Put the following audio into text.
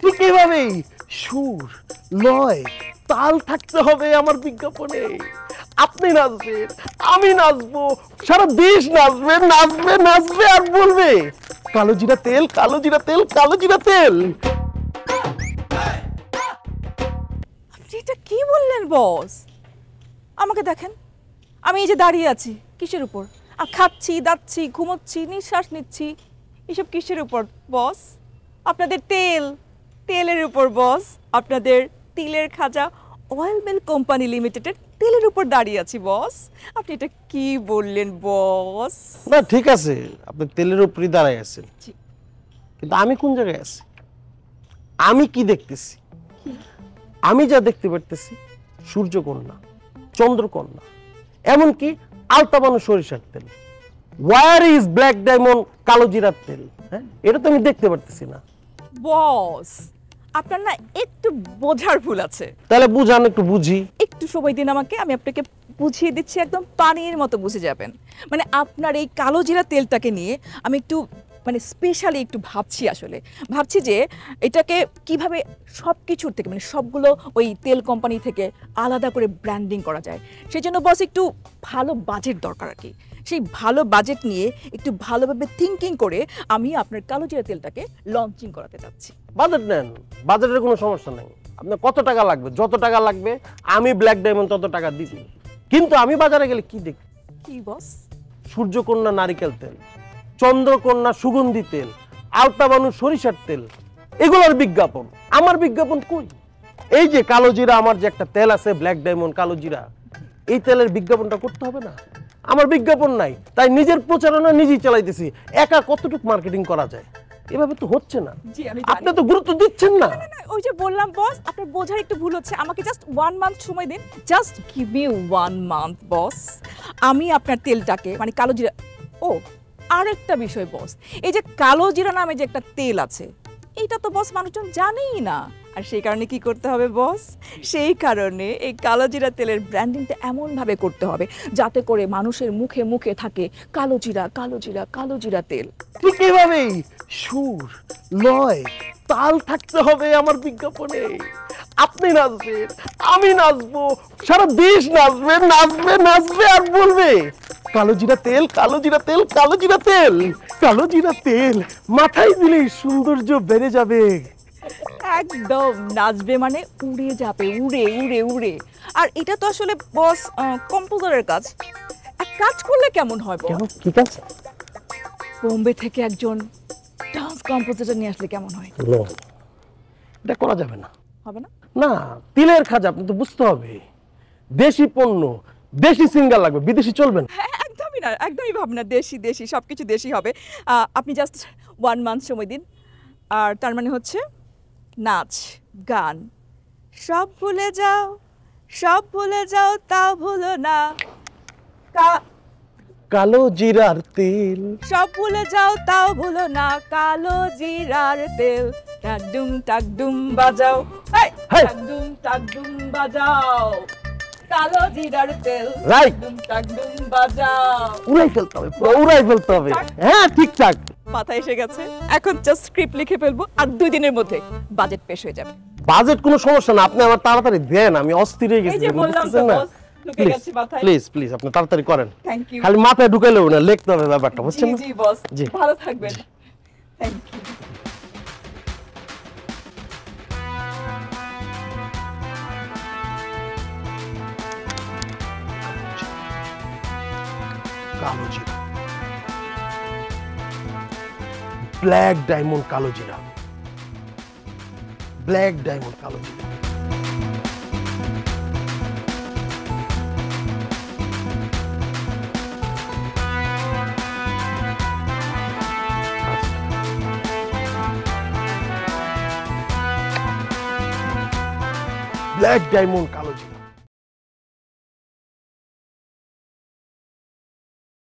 ঠিক এইভাবেই সুর, লয়, তাল থাকতে হবে আমার বিজ্ঞাপনে। আপনি নাচবেন, আমি নাচবো, সারা দেশ নাচবে নাচবে নাচবে আর বলবে কালো জিরা তেল, কালো জিরা তেল, কালো জিরা তেল। আপনি এটা কি বললেন বস? আমাকে দেখেন, আমি এই যে দাঁড়িয়ে আছি কিসের উপর? আর খাচ্ছি, দাচ্ছি, ঘুমোচ্ছি, নিঃশ্বাস নিচ্ছি, এসব কিসের উপর বস? আপনাদের তেলের উপর বস। আপনাদের তিলের খাজা অয়েল মিল কোম্পানি লিমিটেডের তেলের উপর দাঁড়িয়ে আছি বস। আপনি এটা কি বললেন বস? না ঠিক আছে, আপনি তেলের উপরই দাঁড়ায় আছেন, কিন্তু আমি কোন জায়গায় আছি? আমি কি দেখতেছি? আমি যা দেখতে পারতেছি সূর্যকন্যা, চন্দ্রকন্যা, এমনকি আলতাবানো সরিষার তেল। ওয়ার ইজ ব্ল্যাক ডায়মন্ড কালো জিরার তেল? হ্যাঁ, এটা তো আমি দেখতে পারতেছি না বস। আপনার না একটু বোঝার ভুল আছে। তাহলে বুঝান, একটু বুঝি। একটু সময় দিন আমাকে, আমি আপনাকে বুঝিয়ে দিচ্ছি, একদম পানির মতো বুঝে যাবেন। মানে আপনার এই কালো জিরা তেলটাকে নিয়ে আমি একটু স্পেশালি একটু ভাবছি যে এটাকে কিভাবে সব কিছুর থেকে সবগুলো ওই তেল কোম্পানি থেকে আলাদা করে ব্র্যান্ডিং করা যায়। সেই জন্য বস একটু ভালো বাজেট দরকার আর কি। সেই ভালো বাজেট নিয়ে একটু ভালোভাবে থিঙ্কিং করে আমি আপনার কালো জিরা তেলটাকে লঞ্চিং করাতে চাচ্ছি। বাজেট নেন, বাজেটের কোনো সমস্যা নেই। আপনার কত টাকা লাগবে? যত টাকা লাগবে আমি ব্ল্যাক ডায়মন্ড তত টাকা দিব। কিন্তু আমি বাজারে গেলে কি দেখি? কি বস? সূর্যকন্যা নারিকেল তেল, চন্দ্রকন্যা সুগন্ধি তেল, আলতাবানু সরিষার তেল, এগুলোর বিজ্ঞাপন। আমার বিজ্ঞাপন কই? এই যে কালো জিরা, আমার যে একটা তেল আছে ব্ল্যাক ডায়মন্ড কালো জিরা, এই তেলের বিজ্ঞাপনটা করতে হবে না? আমার বিজ্ঞাপন নাই, তাই নিজের প্রচারণা নিজেই চালাইতেছি। একা কতটুকু মার্কেটিং করা যায়? এভাবে তো হচ্ছে না। আপনি তো গুরুত্ব দিচ্ছেন না। ওই যে বললাম বস, আপনার বোঝার একটু ভুল হচ্ছে। আমাকে জাস্ট 1 মান্থ সময় দিন, জাস্ট গিভ মি 1 মান্থ বস। আমি আপনার তেলটাকে কালো জিরা। ও আরেকটা বিষয় বস, এই যে কালো জিরা নামে যে একটা তেল আছে, এটা তো বস মানুষজন জানেই না। আর সেই কারণে কি করতে হবে বস? সেই কারণে এই কালো জিরা তেলের ব্র্যান্ডিংটা এমনভাবে করতে হবে যাতে করে মানুষের মুখে মুখে থাকে কালো জিরা, কালো জিরা, কালো জিরা তেল। ঠিক এইভাবেই সুর, লয়, তাল থাকতে হবে আমার বিজ্ঞাপনে। আপনি নাচবেন, আমি নাচবো, সারা দেশ নাচবে নাচবে নাচবে আর বলবে কালো জিরা তেল, কালো জিরা তেল, কালো জিরা তেল, কালো জিরা তেল। মাথায় দিলেই সৌন্দর্য বেড়ে যাবে। একদম নাচবে উড়ে যাবে, উড়ে উড়ে উড়ে। আর এটা তো আসলে বস কম্পোজারের কাজ। এক কাজ করলে কেমন হয় বস? কি কাজ? বোম্বে থেকে একজন ডান্স কম্পোজিটর নিয়ে আসলে কেমন হয়? এটা করা যাবে না। হবে না? না, তিলের খাজা, আপনি তো বুঝতে হবে দেশি পণ্য, দেশি সিঙ্গার লাগবে, বিদেশি চলবে না। একদমই না, একদমই ভাবনা দেশি দেশি, সবকিছু দেশি হবে। আপনি জাস্ট 1 মান্থ সময় দিন। আর তার হচ্ছে নাচ, গান সব ভুলে যাও, সব ভুলে যাও, তাও ভুলো না কালো জিরার তেল। সব ভুলে যাও তাও ভুলো না কালো জিরার তেল। টাকডুম টাকডুম বাজাও, টাকডুম টাকডুম বাজাও, কালো জিরার তেল। টাকডুম টাকডুম বাজাও। উড়াই ফেলতে হবে, পুরো উড়াই ফেলতে হবে। হ্যাঁ ঠিকঠাক মাথায় এসে গেছে। এখন জাস্ট স্ক্রিপ্ট লিখে ফেলবো, আর 2 দিনের মধ্যে বাজেট পেশ হয়ে যাবে। বাজেট কোনো সমস্যা না, আপনি আমার তাড়াতাড়ি দেন, আমি অস্থির হয়ে গেছি। প্লিজ প্লিজ আপনি তাড়াতাড়ি করেন। খালি মাথায় ঢুকাইলেও না, লিখতে হবে ব্যাপারটা, বুঝছেন? জি বস, ভালো থাকবেন। Thank you. কালো জিরা, ব্ল্যাক ডায়মন্ড কালো জিরা, ব্ল্যাক ডায়মন্ড কালো জিরা। ব্ল্যাক ডায়মন্ড কালো